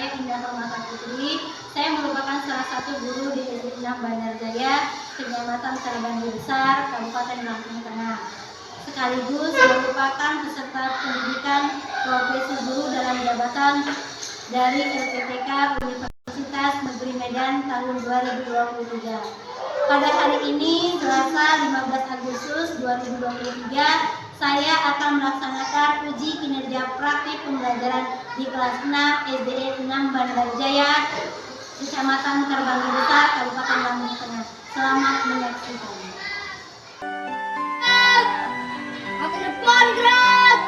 saya Indah Romata Putri. Saya merupakan salah satu guru di SD 6 Bandar Jaya, Kecamatan Sarbangi Besar, Kabupaten Lampung Tengah. Sekaligus merupakan peserta pendidikan profesi guru dalam jabatan dari LPTK Universitas Negeri Medan tahun 2023. Pada hari ini, Selasa 15 Agustus 2023, saya akan melaksanakan uji kinerja praktik pembelajaran di kelas 6 SDN 6 Bandar Jaya, Kecamatan Sarbangi Besar, Kabupaten Lampung Tengah. Selamat menyaksikan. Ke depan, gerak!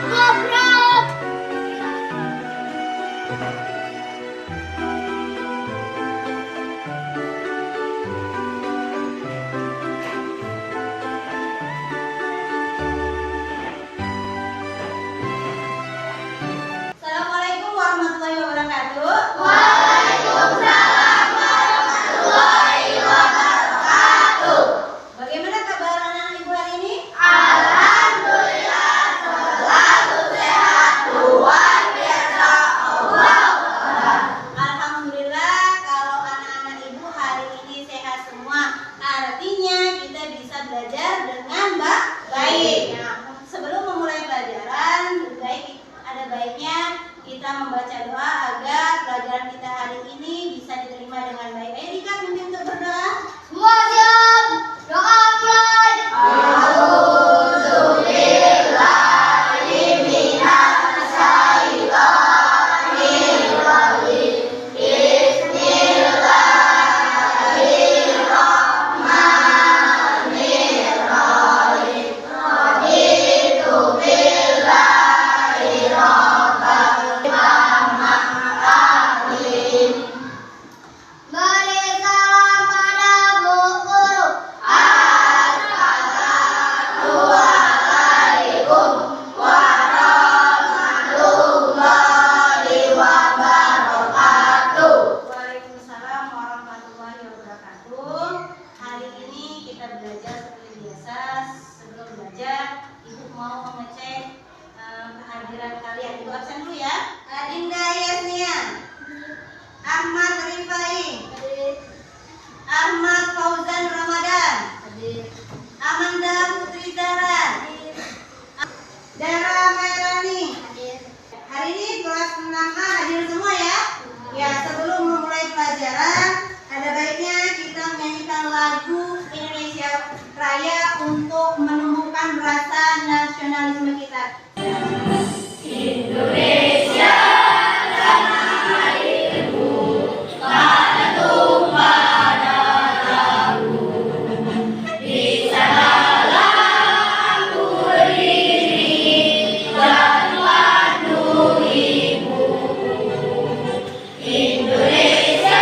Gobrak! Assalamualaikum warahmatullahi wabarakatuh. Waalaikumsalam warahmatullahi wabarakatuh. Bagaimana kabar anak ibu hari ini? Alhamdulillah selalu sehat, luar biasa Allah. Alhamdulillah kalau anak-anak ibu hari ini sehat semua. Artinya kita bisa belajar dengan baik. Nah, sebelum memulai pelajaran, ada baiknya kita membaca doa agar pelajaran kita hari ini bisa diterima dengan baik. Ayo Rika, mungkin untuk berdoa. Semua siap, doa mulai. Beri salam pada Bu Guru. Assalamualaikum warahmatullahi wabarakatuh. Waalaikumsalam warahmatullahi wabarakatuh. Hari ini kita belajar seperti biasa. Sebelum belajar, Ibu mau mengecek kehadiran kalian. Ibu absen dulu ya. Adinda Yasnia, Ahmad Rifai, Ahmad Fauzan Ramadan, Amanda Putri Dara, Dara Mairani. Hari ini kelas 6A hadir semua ya. Ya, sebelum memulai pelajaran, ada baiknya kita menyanyikan lagu Indonesia Raya untuk menumbuhkan rasa nasionalisme kita. Indonesia tanah airku, tanah tumpah darahku. Di sanalah aku berdiri dan memenuhi ibuku. Indonesia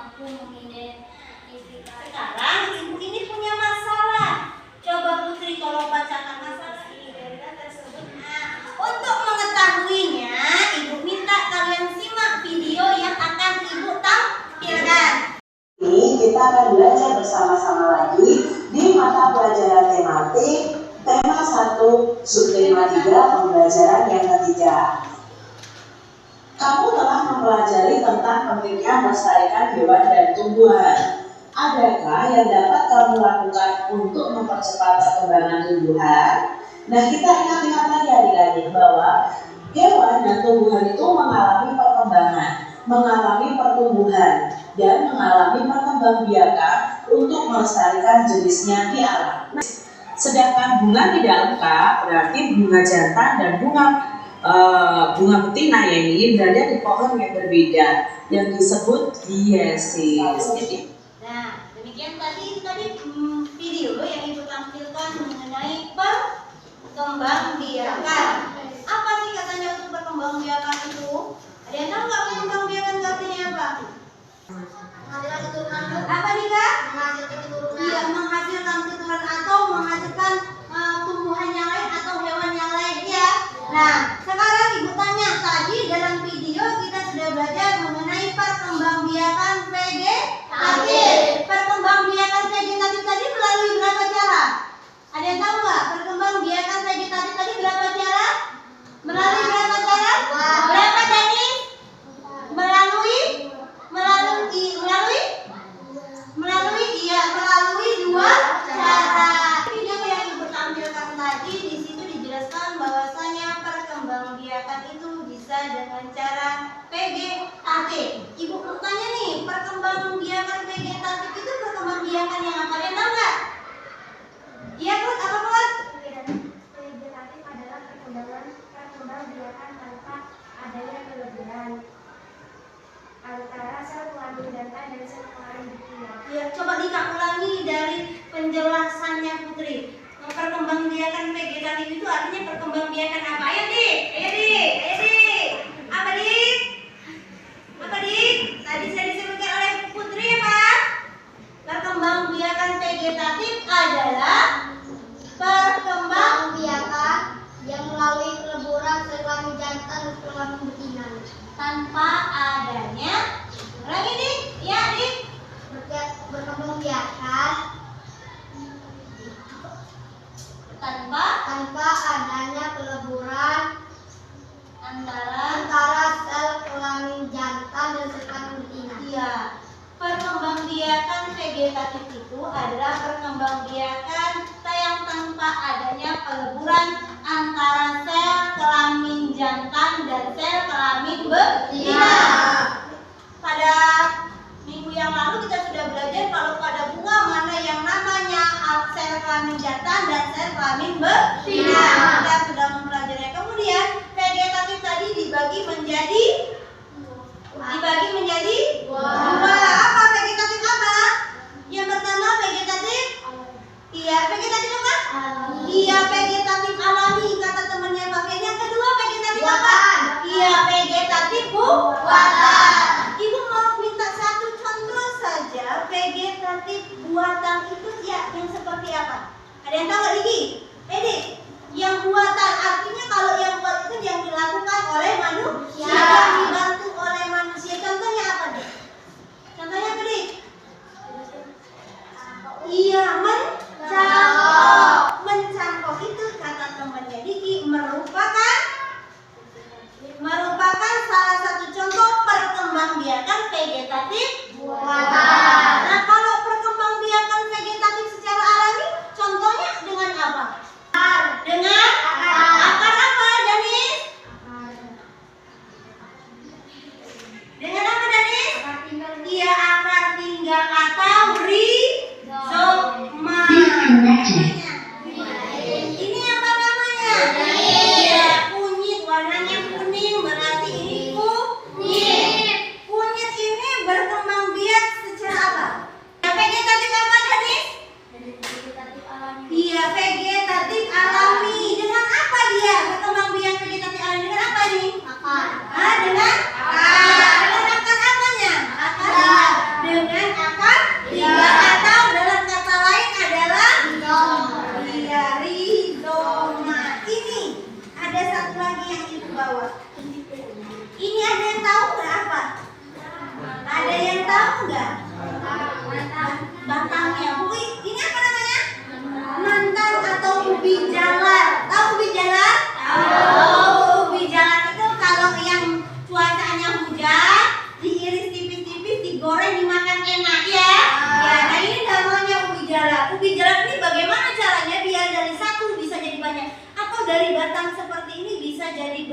mampu mengidentifikasi. Sekarang ibu ini punya masalah. Coba Putri kalau bacakan masalah tersebut. Nah, untuk mengetahuinya, ibu minta kalian simak video yang akan ibu tampilkan. Ini kita akan belajar bersama-sama lagi di mata pelajaran tematik tema 1 subtema 3 pembelajaran yang ketiga. Kamu telah mempelajari tentang pentingnya melestarikan hewan dan tumbuhan. Adakah yang dapat kamu lakukan untuk mempercepat perkembangan tumbuhan? Nah, kita ingat-ingat tadi adik-adik bahwa hewan dan tumbuhan itu mengalami perkembangan, mengalami pertumbuhan, dan mengalami perkembangbiakan untuk melestarikan jenisnya di alam. Sedangkan bunga tidak lengkap berarti bunga jantan dan bunga betina yang ini berada di pohon yang berbeda yang disebut diesis. Nah, demikian tadi video yang ibu tampilkan mengenai perkembangbiakan. Apa sih katanya untuk perkembangbiakan itu? Ada yang tahu nggak perkembangbiakan artinya apa? Apa nih Kak? Iya, menghasilkan keturunan atau menghasilkan tumbuhan yang lain atau hewan yang lain ya. Nah, sekarang ibu tanya, tadi dalam video kita sudah belajar mengenai perkembangbiakan vegetatif. Perkembangbiakan vegetatif tadi melalui berapa cara? Ada yang tahu nggak? Perkembangbiakan vegetatif tadi berapa cara? Melalui berapa cara? Berapa tadi? Melalui dua cara. Video yang ibu tampilkan tadi di situ dijelaskan bahwasanya perkembangbiakan itu bisa dengan cara vegetatif. Ibu mau tanya nih, perkembangbiakan vegetatif itu perkembangbiakan yang apa? Ada yang tahu nggak? Iya Put, apa Put? Vegetatif adalah perkembangbiakan tanpa adanya kelebihan antara sel kelamin jantan dan sel kelamin betina. Ya, coba ulangi dari penjelasannya Putri. Perkembangbiakan vegetatif itu artinya perkembangbiakan apa? Ayo Dik. Apa Dik? Tadi saya disebutkan oleh Putri apa? Perkembangbiakan vegetatif adalah Perkembangbiakan yang melalui peleburan sel kelamin jantan dan sel kelamin betina tanpa adanya. Lagi Dik? Ya Dik. berkembangbiakan tanpa adanya peleburan antara sel kelamin jantan dan sel kelamin betina. Iya. Perkembangbiakan vegetatif itu adalah perkembangbiakan yang tanpa adanya peleburan antara sel kelamin jantan dan sel kelamin betina. Pada minggu yang lalu kita sudah belajar kalau pada bunga mana yang namanya sel kelamin jantan dan sel kelamin betina. Kita sudah mempelajari. Kemudian vegetatif tadi dibagi menjadi dua. Apa vegetatif apa? Yang pertama vegetatif. Iya, vegetatif apa? Iya, vegetatif alami kata temannya Pak Ken. Yang kedua vegetatif apa? Iya, vegetatif buatan. Ibu mau minta satu contoh saja vegetatif buatan itu ya yang seperti apa? Ada yang tahu nggak Diki? Dik, yang buatan artinya kalau yang buat itu yang dilakukan oleh manusia, yang dibantu oleh manusia. Contohnya apa Dik? Contohnya apa Dik? Iya, mencangkok itu kata temannya Diki merupakan salah satu contoh perkembangbiakan vegetatif buatan. Nah, kalau perkembangbiakan vegetatif secara alami, contohnya dengan apa?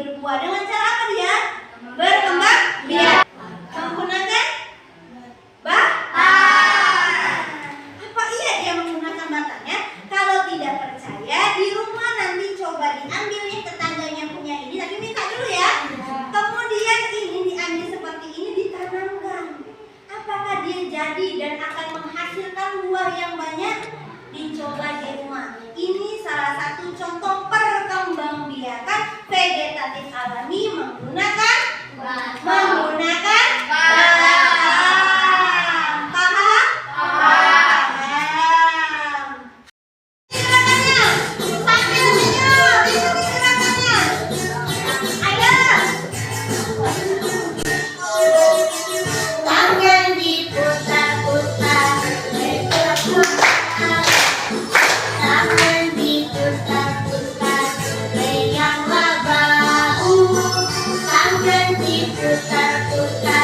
berbuah. Dengan cara apa dia? Berkembang biak. Menggunakan batang. Apa iya dia menggunakan batangnya? Kalau tidak percaya, di rumah nanti coba diambil nih tetangganya punya ini, tapi minta dulu ya. Kemudian ini diambil seperti ini, ditanamkan. Apakah dia jadi dan akan menghasilkan buah yang banyak? Dicoba di rumah. Ini salah satu contoh perkembangbiakan vegetatif alami menggunakan batang. Paham? Paham. Silakannya, sambil senyum. Silakannya. Ayo. Tangan diputar-putar, tangan diputar-putar, goyanglah bahu. Tangan diputar-putar.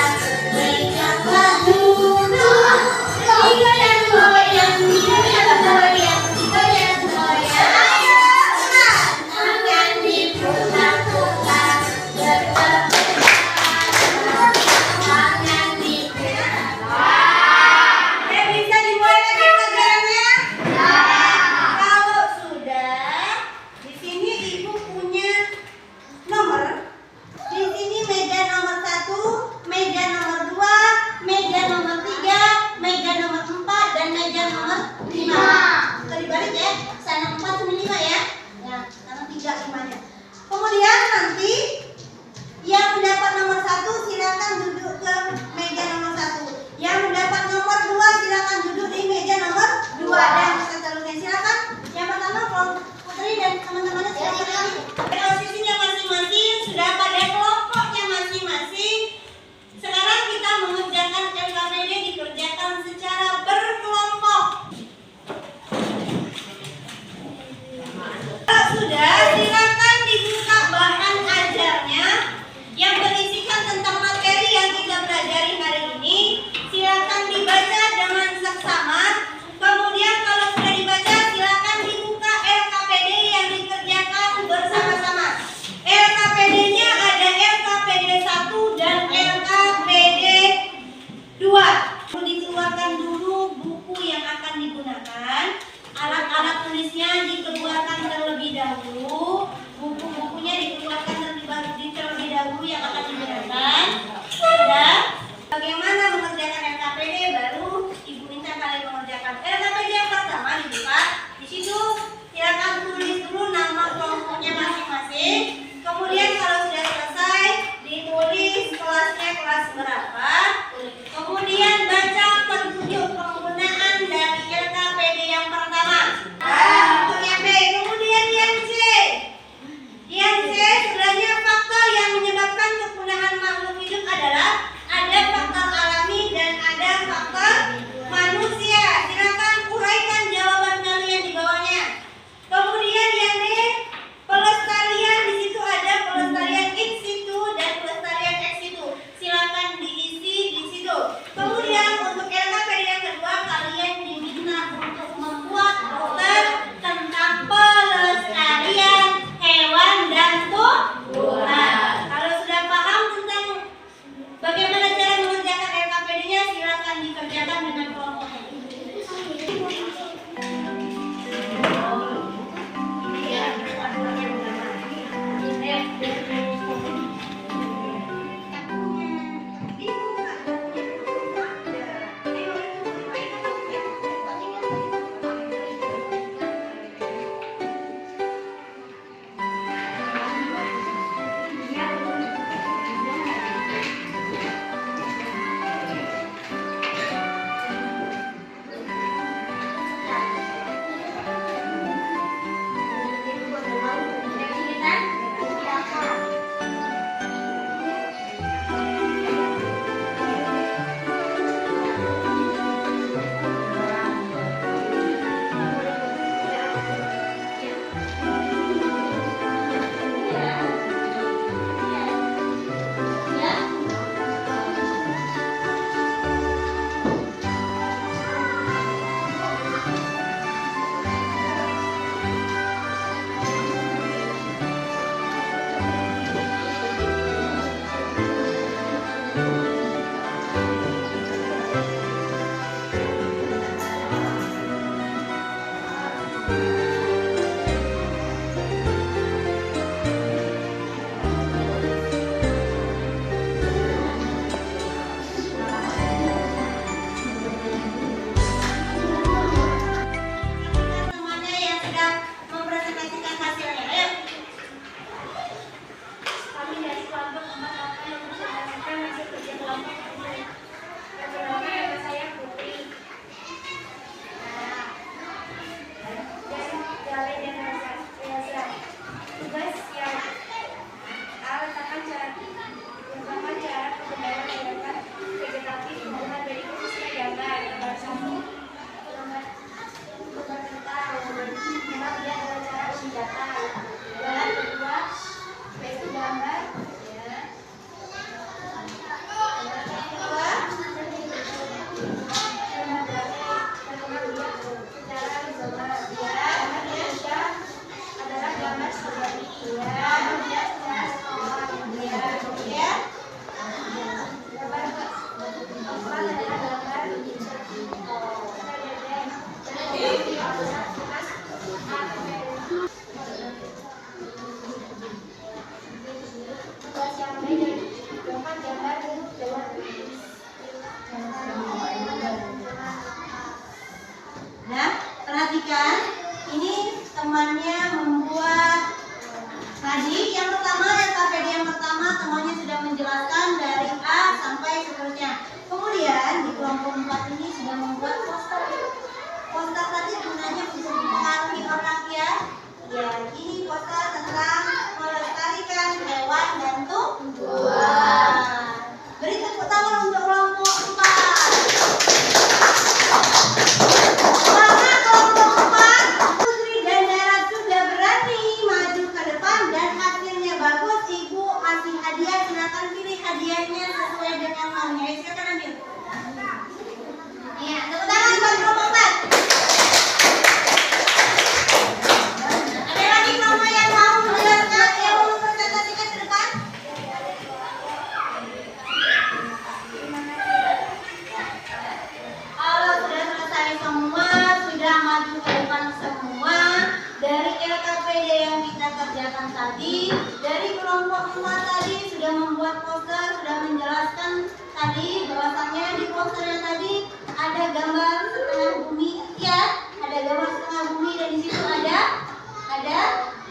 kerjakan tadi, dari kelompok 5 tadi sudah membuat poster, sudah menjelaskan tadi bahwasanya di posternya tadi ada gambar setengah bumi, ya, ada gambar setengah bumi dan di situ ada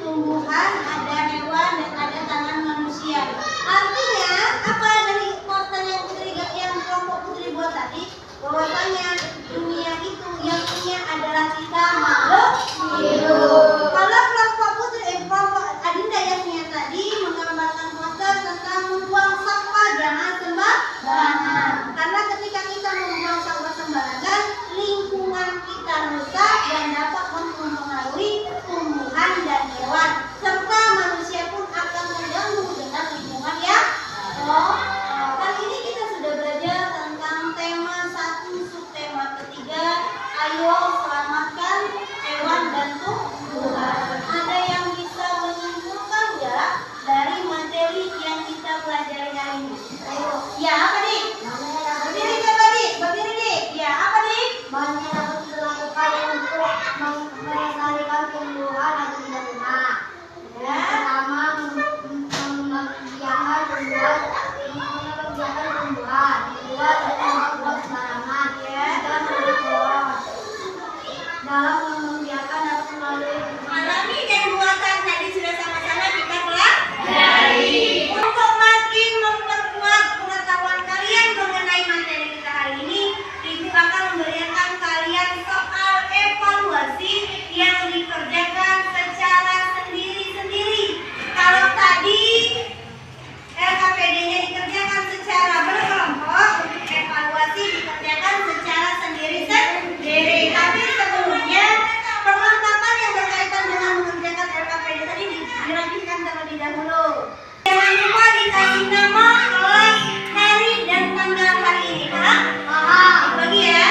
tumbuhan, ada hewan dan ada tangan manusia. Artinya apa dari poster yang kelompok Putri buat tadi? Bahwasanya dunia itu yang punya adalah kita makhluk hidup. Kalau kelompok Putri, kelompok Adinda yang punya tadi menggambarkan poster tentang membuang sampah jangan sembarangan. Karena ketika kita membuang sampah sembarangan, lingkungan kita rusak dan dapat mempengaruhi tumbuhan dan hewan, serta manusia pun akan terganggu dengan lingkungan yang kali ini kita sudah belajar tentang tema 1 subtema ketiga, ayo selamatkan hewan dan tumbuhan. Ada yang bisa menyimpulkan nggak dari materi yang kita pelajari hari ini? Ayo, ya apa nih? Berdiri coba dik, berdiri dik. Ya apa nih? Banyak dapat dilakukan untuk melestarikan tumbuhan agar tidak punah. Yang pertama, membiarkan tumbuhan. Kedua, tidak membuat sembarangan. Ketiga, memberi pohon. Dalam membiarkan dapat melalui Alami dan buatan tadi sudah sama-sama kita pelajari. Untuk makin memperkuat pengetahuan kalian mengenai materi kita hari ini, Ibu akan memberikan kalian soal evaluasi yang dikerjakan secara sendiri-sendiri. Kalau tadi LKPD-nya dikerjakan secara berkelompok, untuk evaluasi dikerjakan secara sendiri-sendiri. Tapi sebelumnya perlengkapan yang berkaitan dengan mengerjakan LKPD tadi dirapikan terlebih dahulu. Jangan lupa dikasih nama, kelas, hari, dan tanggal hari ini. Paham? Bagi ya.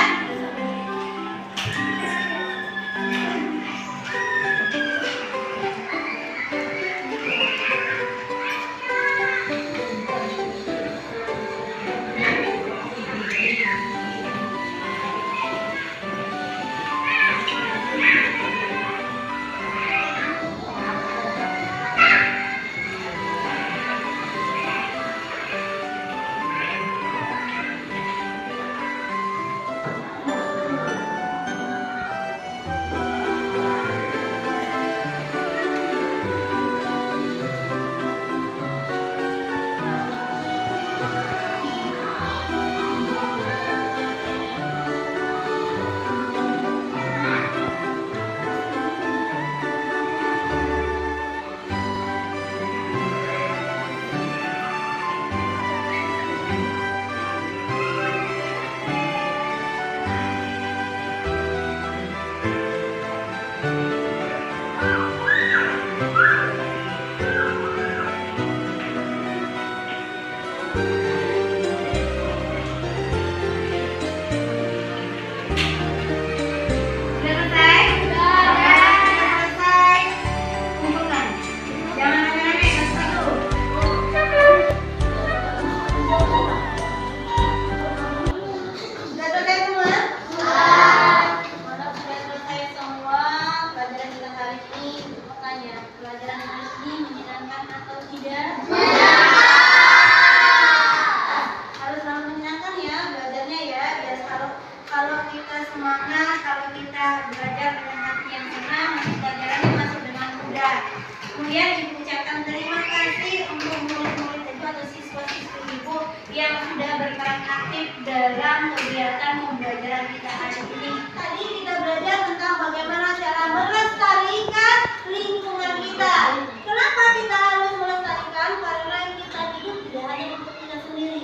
dalam kegiatan pembelajaran kita hari ini. Tadi kita belajar tentang bagaimana cara melestarikan lingkungan kita. Kenapa kita harus melestarikan? Karena kita hidup tidak hanya untuk kita sendiri.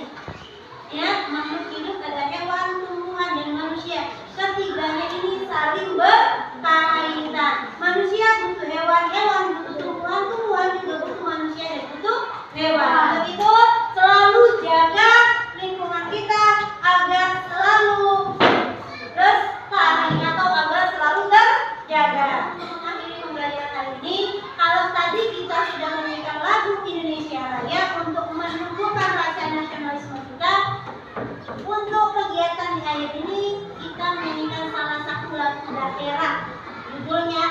Ya, makhluk hidup ada hewan, tumbuhan, dan manusia. Ketiganya ini saling berkaitan. Manusia butuh hewan, hewan butuh tumbuhan, tumbuhan juga butuh manusia dan butuh hewan. Untuk itu selalu jaga lingkungan kita agar selalu lestari atau agar selalu terjaga. Akhiri pembelajaran hari ini, kalau tadi kita sudah menyanyikan lagu Indonesia Raya untuk menumbuhkan rasa nasionalisme kita, untuk kegiatan di akhir ini kita menyanyikan salah satu lagu daerah, judulnya